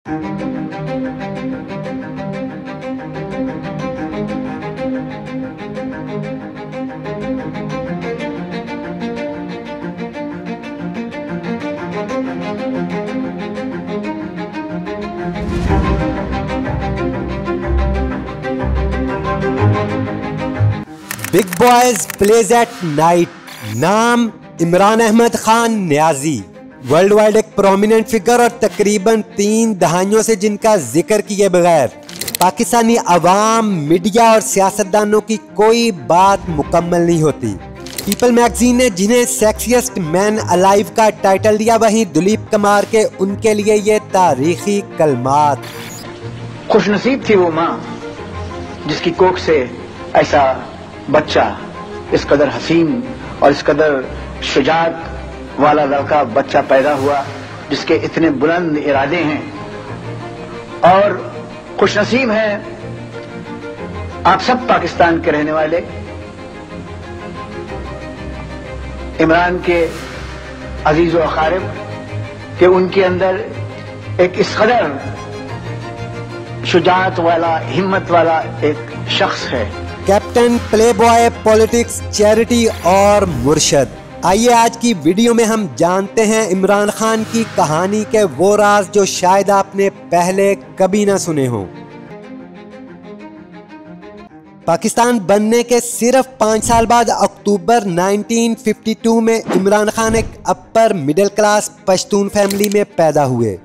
Big boys pledge at night. नाम Imran Ahmad Khan Niazi. World wide एक prominent figure और तकरीबन 3 दहाइयों से जिनका जिक्र किए बगैर पाकिस्तानी अवाम, मीडिया और सियासतदानों की कोई बात मुकम्मल नहीं होती। पीपल मैगजीन ने जिन्हें सेक्सिएस्ट मैन अलाइव का टाइटल दिया, वहीं दिलीप कुमार के उनके लिए ये तारीखी कलमात। खुशनसीब थी वो माँ जिसकी कोख से ऐसा बच्चा, इस कदर हसीन और इस कदर शुजात वाला लड़का बच्चा पैदा हुआ, जिसके इतने बुलंद इरादे हैं। और खुशनसीब हैं आप सब पाकिस्तान के रहने वाले, इमरान के अजीज व अकारिब, कि उनके अंदर एक इस कदर शुजात वाला, हिम्मत वाला एक शख्स है। कैप्टन, प्लेबॉय, पॉलिटिक्स, चैरिटी और मुर्शद। आइए आज की वीडियो में हम जानते हैं इमरान खान की कहानी के वो राज जो शायद आपने पहले कभी ना सुने हों। पाकिस्तान बनने के सिर्फ 5 साल बाद अक्टूबर 1952 में इमरान खान एक upper middle class Pashtun family में पैदा हुए।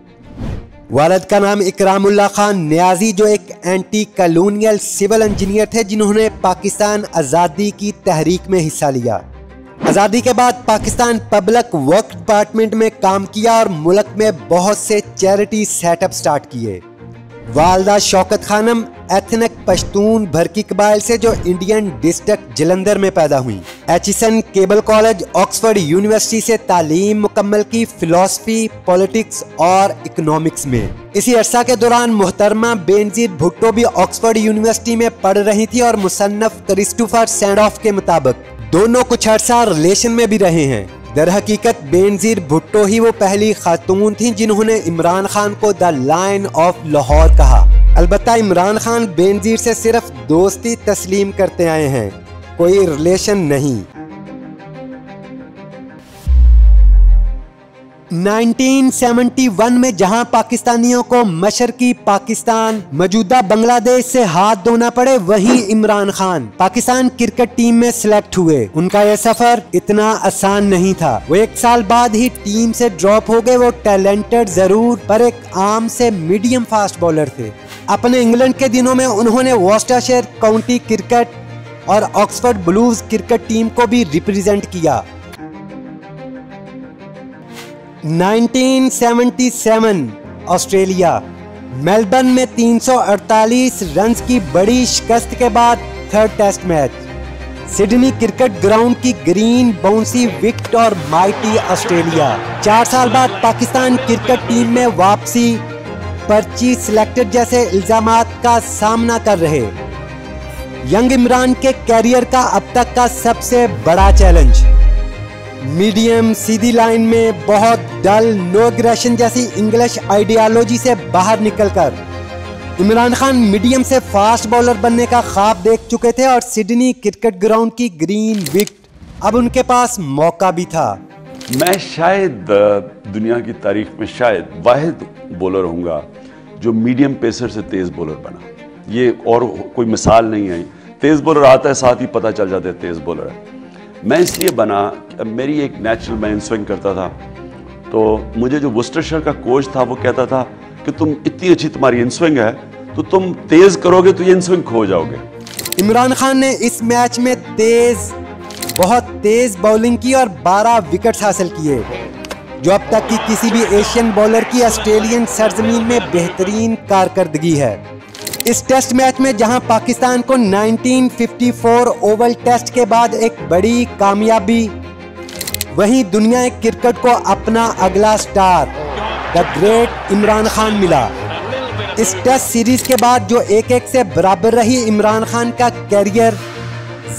वालिद का नाम इकरामुल्लाह खान न्याजी, जो एक एंटी कॉलोनियल सिविल इंजीनियर थे जिन्होंने पाकिस्तान आज़ादी की तहरीक में हिस्सा लिया। आज़ादी के बाद पाकिस्तान पब्लिक वर्क डिपार्टमेंट में काम किया और मुल्क में बहुत से चैरिटी सेटअप स्टार्ट किए। वालदा शौकत खानम एथनिक पश्तून भरकी कबाइल से, जो इंडियन डिस्ट्रिक्ट जलंधर में पैदा हुई। Aitchison cable college, Oxford university से तालीम मुकम्मल की, फिलॉसफी, पॉलिटिक्स और इकोनॉमिक्स में। इसी अरसा के दौरान मोहतरमा बेनजीर भुट्टो भी ऑक्सफोर्ड यूनिवर्सिटी में पढ़ रही थी और मुसन्नफ क्रिस्टोफर सैंडॉफ के मुताबिक दोनों कुछ अरसा रिलेशन में भी रहे हैं। दर हकीकत बेनजीर भुट्टो ही वो पहली खातून थी जिन्होंने इमरान खान को द लायन ऑफ लाहौर कहा। अलबत्ता इमरान खान बेनजीर से सिर्फ दोस्ती तस्लीम करते आए हैं, कोई रिलेशन नहीं। 1971 में जहां पाकिस्तानियों को मशरकी पाकिस्तान, मौजूदा बांग्लादेश से हाथ धोना पड़े, वहीं इमरान खान पाकिस्तान क्रिकेट टीम में सिलेक्ट हुए। उनका यह सफर इतना आसान नहीं था। वो 1 साल बाद ही टीम से ड्रॉप हो गए। वो टैलेंटेड जरूर पर एक आम से मीडियम फास्ट बॉलर थे। अपने इंग्लैंड के दिनों में उन्होंने वॉस्टरशायर काउंटी क्रिकेट और ऑक्सफोर्ड ब्लूज क्रिकेट टीम को भी रिप्रेजेंट किया। 1977 ऑस्ट्रेलिया, मेलबर्न में 348 रन्स की बड़ी शिकस्त के बाद 3rd test match. Sydney Cricket Ground की ग्रीन बाउंसी विकेट और माइटी ऑस्ट्रेलिया। 4 साल बाद पाकिस्तान क्रिकेट टीम में वापसी, पर्ची सिलेक्टेड जैसे इल्जामात का सामना कर रहे। यंग इमरान के कैरियर का अब तक का सबसे बड़ा चैलेंज। मीडियम सीधी लाइन में बहुत डल, नो एग्रेशन जैसी इंग्लिश आइडियोलॉजी से बाहर निकलकर इमरान खान मीडियम से फास्ट बॉलर बनने का ख्वाब देख चुके थे और सिडनी क्रिकेट ग्राउंड की ग्रीन विकेट अब उनके पास मौका भी था। मैं शायद दुनिया की तारीख में शायद वाहिद बॉलर होऊंगा जो मीडियम पेसर से तेज बॉलर बना। ये और कोई मिसाल नहीं है। तेज बॉलर आता है साथ ही पता चल जाता है तेज बॉलर है। मैं इसलिए बना कि मेरी एक नेचुरल, मैं इन स्विंग करता था, तो मुझे जो वुस्टरशायर का कोच था वो कहता था कि तुम इतनी अच्छी तुम्हारी इन स्विंग है तो तुम तेज करोगे तो ये इन स्विंग खो जाओगे। इमरान खान ने इस मैच में बहुत तेज बॉलिंग की और 12 विकेट्स हासिल किए, जो अब तक की किसी भी एशियन बॉलर की ऑस्ट्रेलियन सरजमीन में बेहतरीन कारकर्दगी है। इस टेस्ट मैच में जहां पाकिस्तान को 1954 ओवल टेस्ट के बाद एक बड़ी कामयाबी, वहीं दुनिया क्रिकेट को अपना अगला star the great Imran Khan मिला। इस टेस्ट सीरीज के बाद जो 1-1 से बराबर रही, इमरान खान का कैरियर,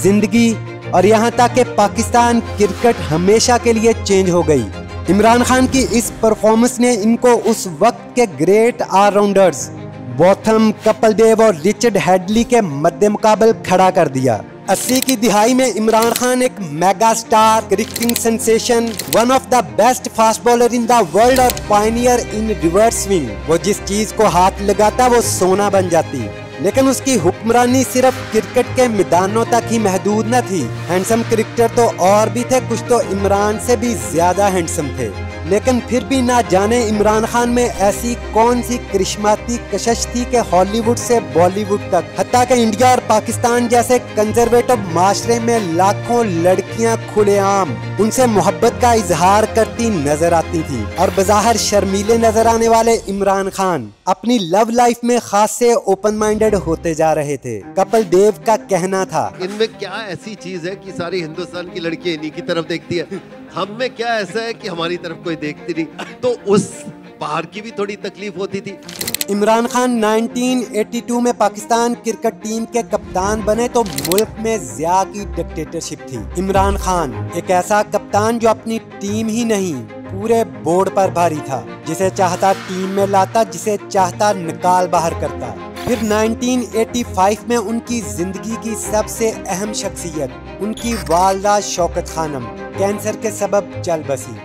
जिंदगी और यहाँ तक कि पाकिस्तान क्रिकेट हमेशा के लिए चेंज हो गई। इमरान खान की इस परफॉर्मेंस ने इनको उस वक्त के great allrounders Botham, Kapil Dev और रिचर्ड हेडली के मद्दे मुकाबल खड़ा कर दिया। 80 की दिहाई में इमरान खान एक mega star, cricketing sensation, one of the best fast bowler in the world और पायनियर इन रिवर्स स्विंग। वो जिस चीज को हाथ लगाता वो सोना बन जाती। लेकिन उसकी हुक्मरानी सिर्फ क्रिकेट के मैदानों तक ही महदूद न थी। हैंडसम क्रिकेटर तो और भी थे, कुछ तो इमरान से भी ज्यादा हैंडसम थे। लेकिन फिर भी ना जाने इमरान खान में ऐसी कौन सी करिश्माती कशिश थी कि हॉलीवुड से बॉलीवुड तक, हत्ता कि इंडिया और पाकिस्तान जैसे कंजर्वेटिव माशरे में लाखों लड़कियां खुलेआम उनसे मोहब्बत का इजहार करती नजर आती थी। और बज़ाहिर शर्मीले नजर आने वाले इमरान खान अपनी लव लाइफ में खास से ओपन माइंडेड होते जा रहे थे। कपिल देव का कहना था, इनमें क्या ऐसी चीज है कि सारी हिंदुस्तान की लड़कियां इन्हीं की तरफ देखती है, हम में क्या ऐसा है कि हमारी तरफ कोई देखती नहीं। तो उस बाहर की भी थोड़ी तकलीफ होती थी। इमरान खान 1982 में पाकिस्तान क्रिकेट टीम के कप्तान बने तो मुल्क में ज़िया की डिक्टेटरशिप थी। इमरान खान एक ऐसा कप्तान जो अपनी टीम ही नहीं पूरे बोर्ड पर भारी था, जिसे चाहता टीम में लाता, जिसे चाहता निकाल बाहर करता। फिर 1985 में उनकी जिंदगी की सबसे अहम शख्सियत, उनकी वालदा शौकत खानम कैंसर के सबब चल बसी।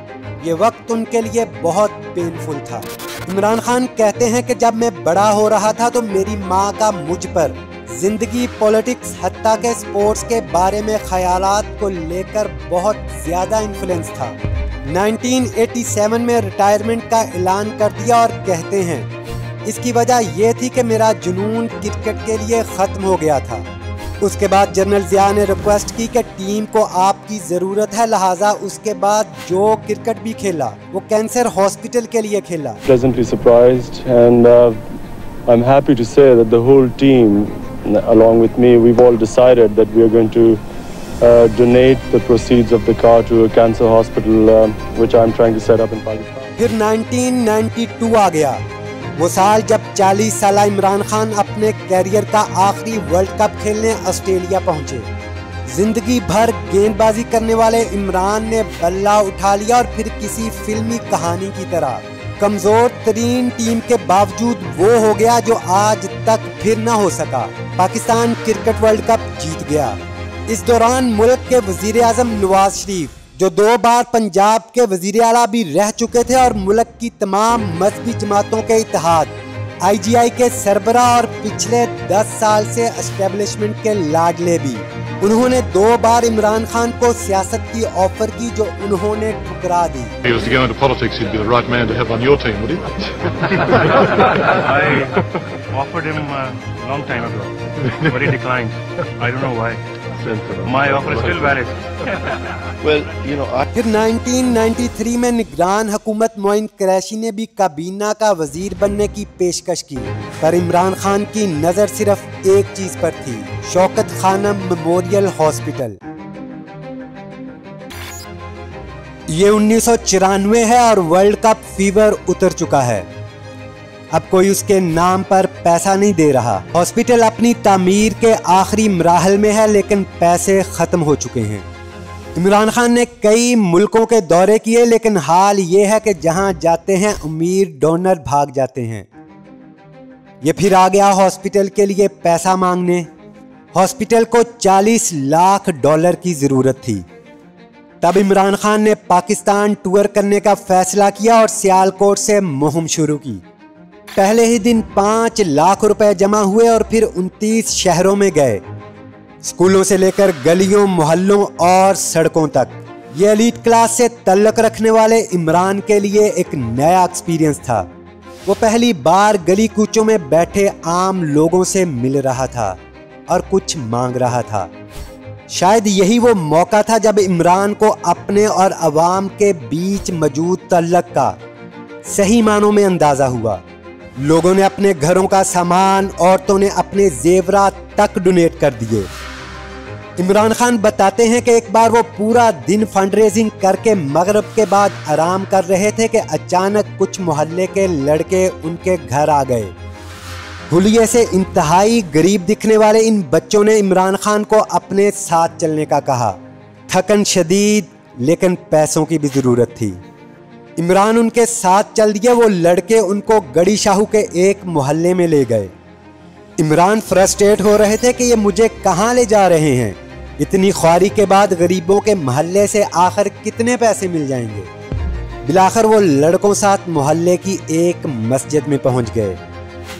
ये वक्त उनके लिए बहुत पेनफुल था। इमरान खान कहते हैं कि जब मैं बड़ा हो रहा था तो मेरी माँ का मुझ पर जिंदगी, पॉलिटिक्स, हत्ता के स्पोर्ट्स के बारे में ख्यालात को लेकर बहुत ज्यादा इन्फ्लुएंस था। 1987 में रिटायरमेंट का ऐलान कर दिया और कहते हैं इसकी वजह यह थी कि मेरा जुनून क्रिकेट के लिए खत्म हो गया था। उसके बाद जनरल ज़िया ने रिक्वेस्ट की कि टीम को आपकी ज़रूरत है, लिहाजा उसके बाद जो क्रिकेट भी खेला वो कैंसर हॉस्पिटल के लिए खेला। Pleasantly surprised and I'm happy to say that the whole team along with me we've all decided that we are going to donate the proceeds of the car to a cancer hospital which I'm trying to set up in Pakistan. फिर 1992 आ गया, वो साल जब 40 साल इमरान खान अपने career का आखिरी world cup खेलने ऑस्ट्रेलिया पहुंचे। जिंदगी भर गेंदबाजी करने वाले इमरान ने बल्ला उठा लिया और फिर किसी फिल्मी कहानी की तरह कमजोर तरीन टीम के बावजूद वो हो गया जो आज तक फिर न हो सका। पाकिस्तान क्रिकेट वर्ल्ड कप जीत गया। इस दौरान मुल्क के वजीर आजम नवाज शरीफ, जो 2 बार पंजाब के वजीर आला भी रह चुके थे और मुल्क की तमाम मजहबी जमातों के इत्तेहाद, IGI के सरबराह और पिछले 10 साल से एस्टेब्लिशमेंट के लाडले भी, उन्होंने 2 बार इमरान खान को सियासत की ऑफर की जो उन्होंने ठुकरा दी। फिर 1993 में निगरान हुकूमत मोइन कुरैशी ने भी काबीना का वजीर बनने की पेशकश की, पर इमरान खान की नजर सिर्फ एक चीज पर थी, शौकत खानम मेमोरियल हॉस्पिटल। ये 1994 है और वर्ल्ड कप फीवर उतर चुका है। अब कोई उसके नाम पर पैसा नहीं दे रहा। हॉस्पिटल अपनी तामीर के आखिरी मराहल में है, लेकिन पैसे खत्म हो चुके हैं। इमरान खान ने कई मुल्कों के दौरे किए, लेकिन हाल ये है कि जहां जाते हैं अमीर डोनर भाग जाते हैं। ये फिर आ गया हॉस्पिटल के लिए पैसा मांगने। हॉस्पिटल को $40 लाख की ज़रूरत थी। तब इमरान खान ने पाकिस्तान टूर करने का फैसला किया और सियालकोट से मुहिम शुरू की। पहले ही दिन 5 लाख रुपए जमा हुए और फिर 29 शहरों में गए, स्कूलों से लेकर गलियों, मोहल्लों और सड़कों तक। ये एलीट क्लास से तल्लुक़ रखने वाले इमरान के लिए एक नया एक्सपीरियंस था। वो पहली बार गली कूचों में बैठे आम लोगों से मिल रहा था और कुछ मांग रहा था। शायद यही वो मौका था जब इमरान को अपने और अवाम के बीच मौजूद तल्लुक़ का सही मानों में अंदाज़ा हुआ। लोगों ने अपने घरों का सामान, औरतों ने अपने जेवरात तक डोनेट कर दिए। इमरान खान बताते हैं कि एक बार वो पूरा दिन फंड रेजिंग करके मगरिब के बाद आराम कर रहे थे कि अचानक कुछ मोहल्ले के लड़के उनके घर आ गए। हुलिये से इंतहाई गरीब दिखने वाले इन बच्चों ने इमरान खान को अपने साथ चलने का कहा। थकन शदीद, लेकिन पैसों की भी ज़रूरत थी। इमरान उनके साथ चल दिए। वो लड़के उनको गड़ी शाहू के एक मोहल्ले में ले गए। इमरान फ्रस्ट्रेट हो रहे थे कि ये मुझे कहाँ ले जा रहे हैं। इतनी ख्वारी के बाद गरीबों के मोहल्ले से आखिर कितने पैसे मिल जाएंगे। बिलाखिर वो लड़कों साथ मोहल्ले की एक मस्जिद में पहुंच गए।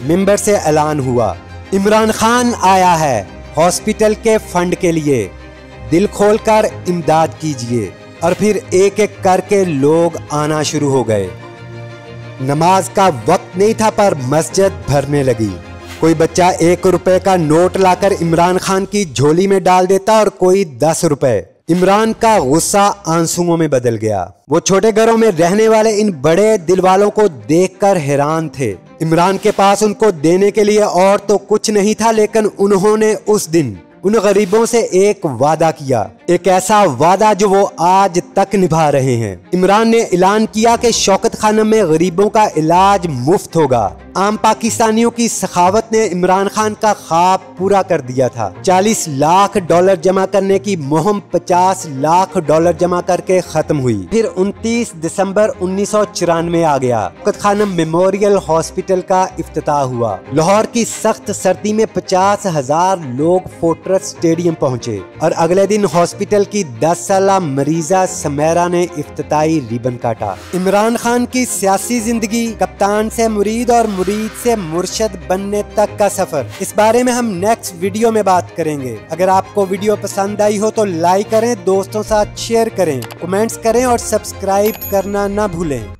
मिंबर से ऐलान हुआ, इमरान खान आया है हॉस्पिटल के फंड के लिए, दिल खोलकर इमदाद कीजिए। और फिर एक एक करके लोग आना शुरू हो गए। नमाज का वक्त नहीं था पर मस्जिद भरने लगी। कोई बच्चा 1 रुपए का नोट लाकर इमरान खान की झोली में डाल देता और कोई 10 रुपए। इमरान का गुस्सा आंसुओं में बदल गया। वो छोटे घरों में रहने वाले इन बड़े दिल वालों को देखकर हैरान थे। इमरान के पास उनको देने के लिए और तो कुछ नहीं था, लेकिन उन्होंने उस दिन उन गरीबों से एक वादा किया, एक ऐसा वादा जो वो आज तक निभा रहे हैं। इमरान ने ऐलान किया कि शौकत खाना में गरीबों का इलाज मुफ्त होगा। आम पाकिस्तानियों की सखावत ने इमरान खान का ख्वाब पूरा कर दिया था। $40 लाख जमा करने की मुहिम $50 लाख जमा करके खत्म हुई। फिर 29 दिसंबर 1994 आ गया। शौकत खानम मेमोरियल हॉस्पिटल का इफ्तिताह हुआ। लाहौर की सख्त सर्दी में 50,000 लोग फोर्ट्रेस स्टेडियम पहुंचे और अगले दिन हॉस्पिटल की 10 साला मरीजा समेरा ने इफ्तिताई रिबन काटा। इमरान खान की सियासी जिंदगी, कप्तान से मुरीद और मुरीद से मुर्शद बनने तक का सफर, इस बारे में हम नेक्स्ट वीडियो में बात करेंगे। अगर आपको वीडियो पसंद आई हो तो लाइक करें, दोस्तों साथ शेयर करें, कमेंट्स करें और सब्सक्राइब करना ना भूलें।